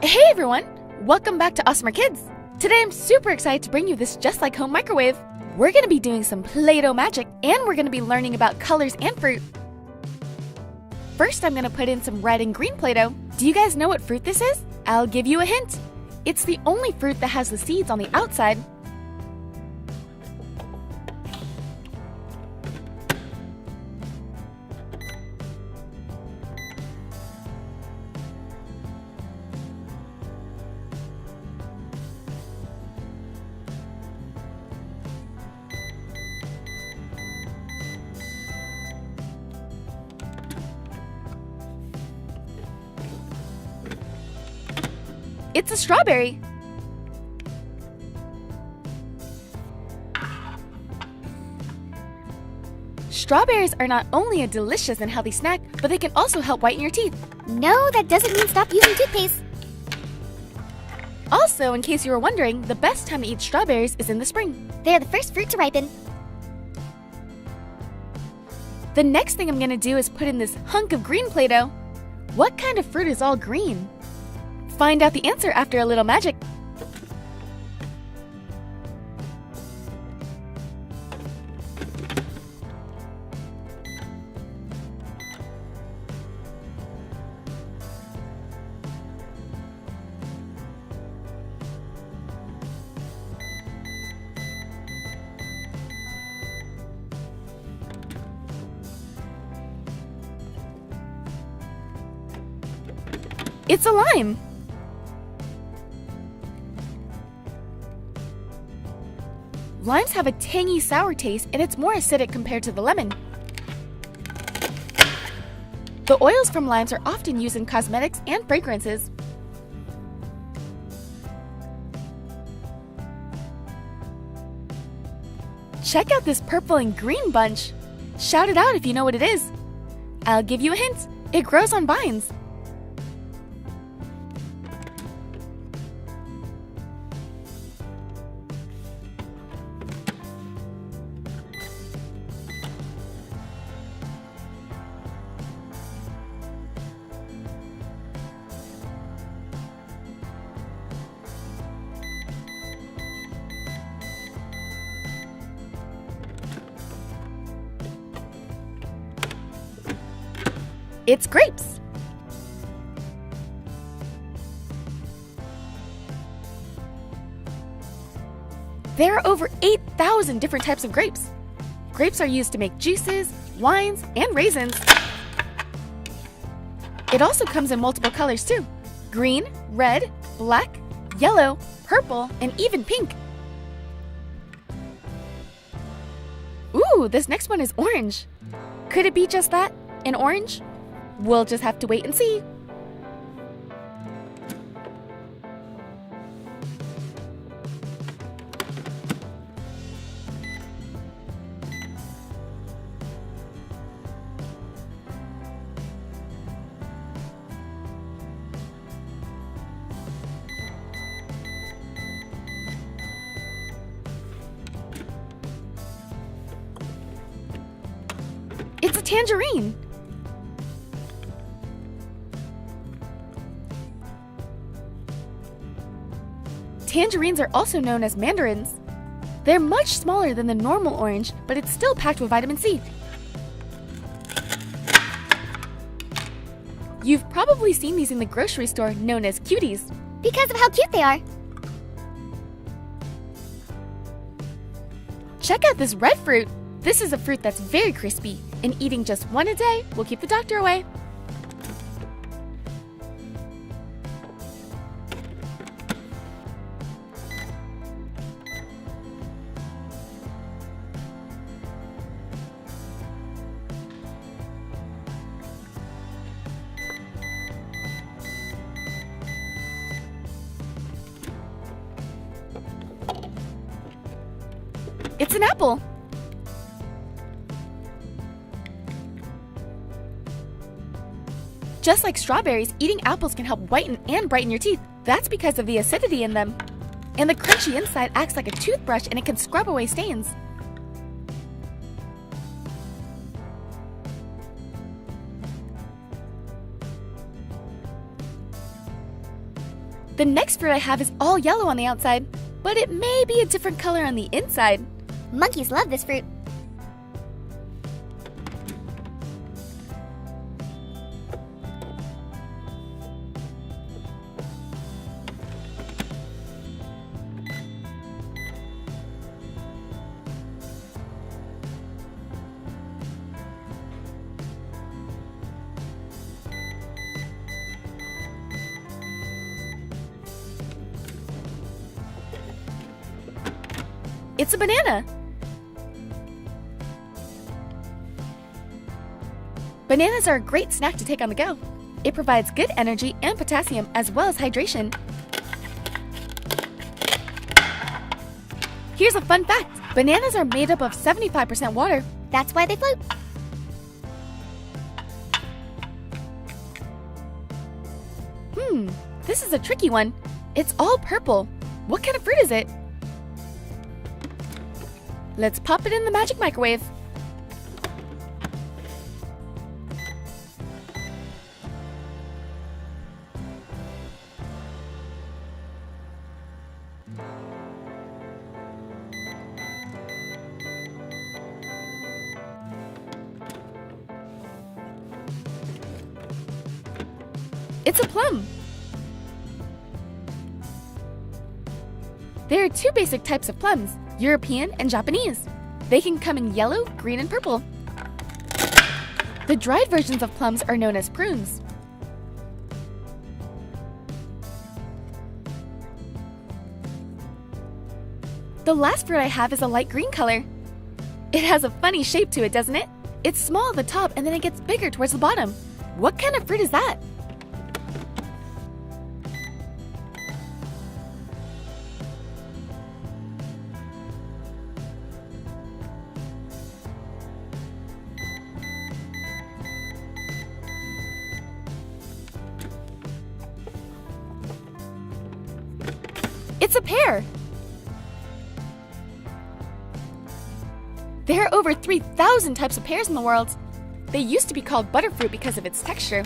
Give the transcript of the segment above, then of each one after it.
Hey everyone! Welcome back to Awesomer Kids! Today I'm super excited to bring you this just like home microwave. We're going to be doing some Play-Doh magic and we're going to be learning about colors and fruit. First I'm going to put in some red and green Play-Doh. Do you guys know what fruit this is? I'll give you a hint. It's the only fruit that has the seeds on the outside. It's a strawberry! Strawberries are not only a delicious and healthy snack, but they can also help whiten your teeth. No, that doesn't mean stop using toothpaste. Also, in case you were wondering, the best time to eat strawberries is in the spring. They are the first fruit to ripen. The next thing I'm going to do is put in this hunk of green Play-Doh. What kind of fruit is all green? Find out the answer after a little magic. It's a lime! Limes have a tangy, sour taste, and it's more acidic compared to the lemon. The oils from limes are often used in cosmetics and fragrances. Check out this purple and green bunch. Shout it out if you know what it is. I'll give you a hint. It grows on vines. It's grapes! There are over 8,000 different types of grapes. Grapes are used to make juices, wines, and raisins. It also comes in multiple colors too. Green, red, black, yellow, purple, and even pink. Ooh, this next one is orange. Could it be just that? An orange? We'll just have to wait and see. It's a tangerine! Tangerines are also known as mandarins. They're much smaller than the normal orange, but it's still packed with vitamin C. You've probably seen these in the grocery store known as cuties. Because of how cute they are. Check out this red fruit. This is a fruit that's very crispy, and eating just one a day will keep the doctor away. It's an apple! Just like strawberries, eating apples can help whiten and brighten your teeth. That's because of the acidity in them. And the crunchy inside acts like a toothbrush and it can scrub away stains. The next fruit I have is all yellow on the outside, but it may be a different color on the inside. Monkeys love this fruit. It's a banana! Bananas are a great snack to take on the go. It provides good energy and potassium as well as hydration. Here's a fun fact. Bananas are made up of 75% water. That's why they float. This is a tricky one. It's all purple. What kind of fruit is it? Let's pop it in the magic microwave. It's a plum. There are two basic types of plums, European and Japanese. They can come in yellow, green, and purple. The dried versions of plums are known as prunes. The last fruit I have is a light green color. It has a funny shape to it, doesn't it? It's small at the top and then it gets bigger towards the bottom. What kind of fruit is that? It's a pear! There are over 3,000 types of pears in the world. They used to be called butterfruit because of its texture.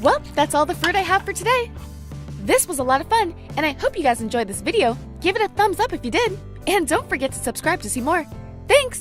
Well, that's all the fruit I have for today. This was a lot of fun, and I hope you guys enjoyed this video. Give it a thumbs up if you did, and don't forget to subscribe to see more. Thanks!